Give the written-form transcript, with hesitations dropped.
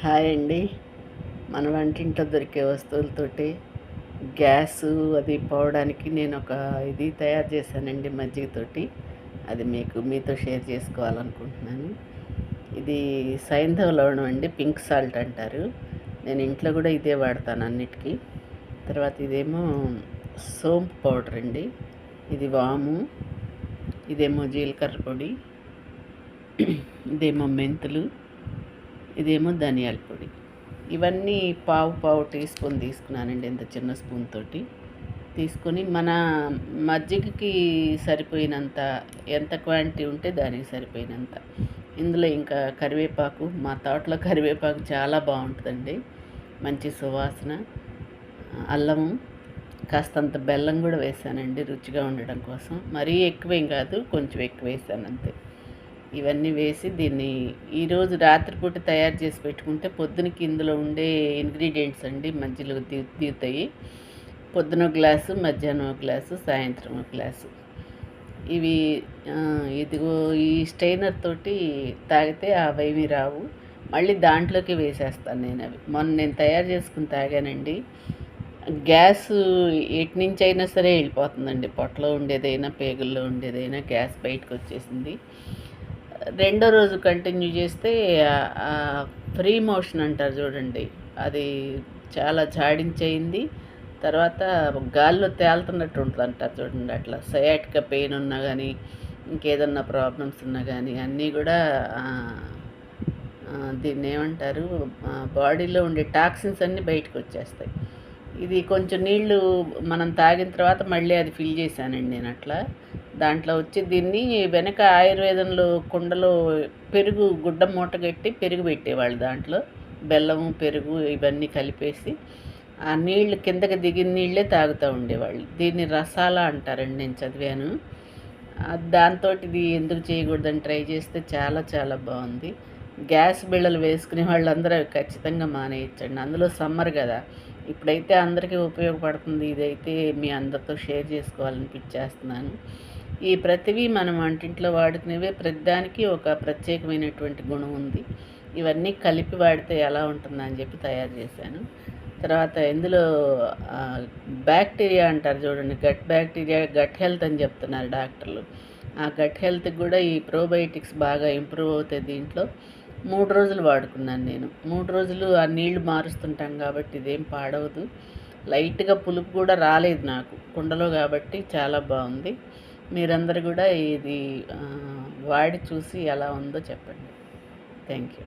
Hi అండి. మన వంటింట్లో దొరికే వస్తువులతోటి గ్యాసు అది పోవడానికి నేను ఒక ఇది తయారు చేశానండి మజ్జిగతోటి. అది మీతో షేర్ చేసుకోవాలనుకుంటున్నాను. ఇది సైంధవ లవణం అండి, పింక్ సాల్ట్ అంటారు. నేను ఇంట్లో కూడా ఇదే వాడతాను అన్నిటికీ. తర్వాత ఇదేమో సోంపు పౌడర్ అండి, ఇది వాము, ఇదేమో జీలకర్ర పొడి, ఇదేమో మెంతులు, ఇదేమో ధనియాల పొడి. ఇవన్నీ పావు టీ స్పూన్ తీసుకున్నానండి, ఇంత చిన్న స్పూన్ తోటి తీసుకొని మన మజ్జిగకి సరిపోయినంత, ఎంత క్వాంటిటీ ఉంటే దానికి సరిపోయినంత. ఇందులో ఇంకా కరివేపాకు, మా తోటలో కరివేపాకు చాలా బాగుంటుందండి, మంచి సువాసన. అల్లము, కాస్తంత బెల్లం కూడా వేసానండి రుచిగా ఉండడం కోసం. మరీ ఎక్కువేం కాదు, కొంచెం ఎక్కువ వేసాను అంతే. ఇవన్నీ వేసి దీన్ని ఈరోజు రాత్రిపూట తయారు చేసి పెట్టుకుంటే పొద్దునకి ఇందులో ఉండే ఇంగ్రీడియంట్స్ అండి మధ్యలో దిగుతాయి. పొద్దున ఒక గ్లాసు, మధ్యాహ్నం ఒక గ్లాసు, సాయంత్రం ఒక గ్లాసు. ఇవి ఇదిగో ఈ స్టెయినర్ తోటి తాగితే అవేమీ రావు. మళ్ళీ దాంట్లోకి వేసేస్తాను నేను అవి. మొన్న నేను తయారు చేసుకుని తాగానండి. గ్యాస్ ఎటు నుంచి అయినా సరే వెళ్ళిపోతుందండి, పొట్టలో ఉండేదైనా పేగుల్లో ఉండేదైనా గ్యాస్ బయటకు వచ్చేసింది. రెండో రోజు కంటిన్యూ చేస్తే ఫ్రీ మోషన్ అంటారు చూడండి, అది చాలా జాడించయింది. తర్వాత గాల్లో తేలుతున్నట్టు ఉంటుంది అంటారు చూడండి, అట్లా సయాటికా పెయిన్ ఉన్నా కానీ, ఇంకేదన్నా ప్రాబ్లమ్స్ ఉన్నా కానీ అన్నీ కూడా దీన్ని ఏమంటారు, బాడీలో ఉండే టాక్సిన్స్ అన్నీ బయటకు వచ్చేస్తాయి. ఇది కొంచెం నీళ్లు మనం తాగిన తర్వాత మళ్ళీ అది ఫిల్ చేశానండి నేను అట్లా. దాంట్లో వచ్చి దీన్ని వెనక ఆయుర్వేదంలో కుండలో పెరుగు గుడ్డ మూట కట్టి పెరుగు పెట్టేవాళ్ళు, దాంట్లో బెల్లము పెరుగు ఇవన్నీ కలిపేసి ఆ నీళ్లు కిందకి దిగిన నీళ్ళే తాగుతూ ఉండేవాళ్ళు. దీన్ని రసాల అంటారండి, నేను చదివాను. దాంతో ఇది ఎందుకు చేయకూడదని ట్రై చేస్తే చాలా చాలా బాగుంది. గ్యాస్ బిళ్ళలు వేసుకునే వాళ్ళందరూ అవి ఖచ్చితంగా మానేయచ్చండి. అందులో సమ్మర్ కదా, ఇప్పుడైతే అందరికీ ఉపయోగపడుతుంది. ఇదైతే మీ అందరితో షేర్ చేసుకోవాలనిపించేస్తున్నాను. ఈ ప్రతివి మనం వంటింట్లో వాడుకునేవే, ప్రతిదానికి ఒక ప్రత్యేకమైనటువంటి గుణం ఉంది. ఇవన్నీ కలిపి వాడితే ఎలా ఉంటుందని చెప్పి తయారు చేశాను. తర్వాత ఇందులో బ్యాక్టీరియా అంటారు చూడండి, గట్ బ్యాక్టీరియా, గట్ హెల్త్ అని చెప్తున్నారు డాక్టర్లు. ఆ గట్ హెల్త్కి కూడా ఈ ప్రోబయోటిక్స్ బాగా ఇంప్రూవ్ అవుతాయి దీంట్లో. 3 రోజులు వాడుకున్నాను నేను. 3 రోజులు ఆ నీళ్లు మారుస్తుంటాం కాబట్టి ఇదేం పాడవదు. లైట్గా పులుపు కూడా రాలేదు నాకు, కుండలో కాబట్టి చాలా బాగుంది. మీరందరూ కూడా ఇది వాడి చూసి ఎలా ఉందో చెప్పండి. Thank you.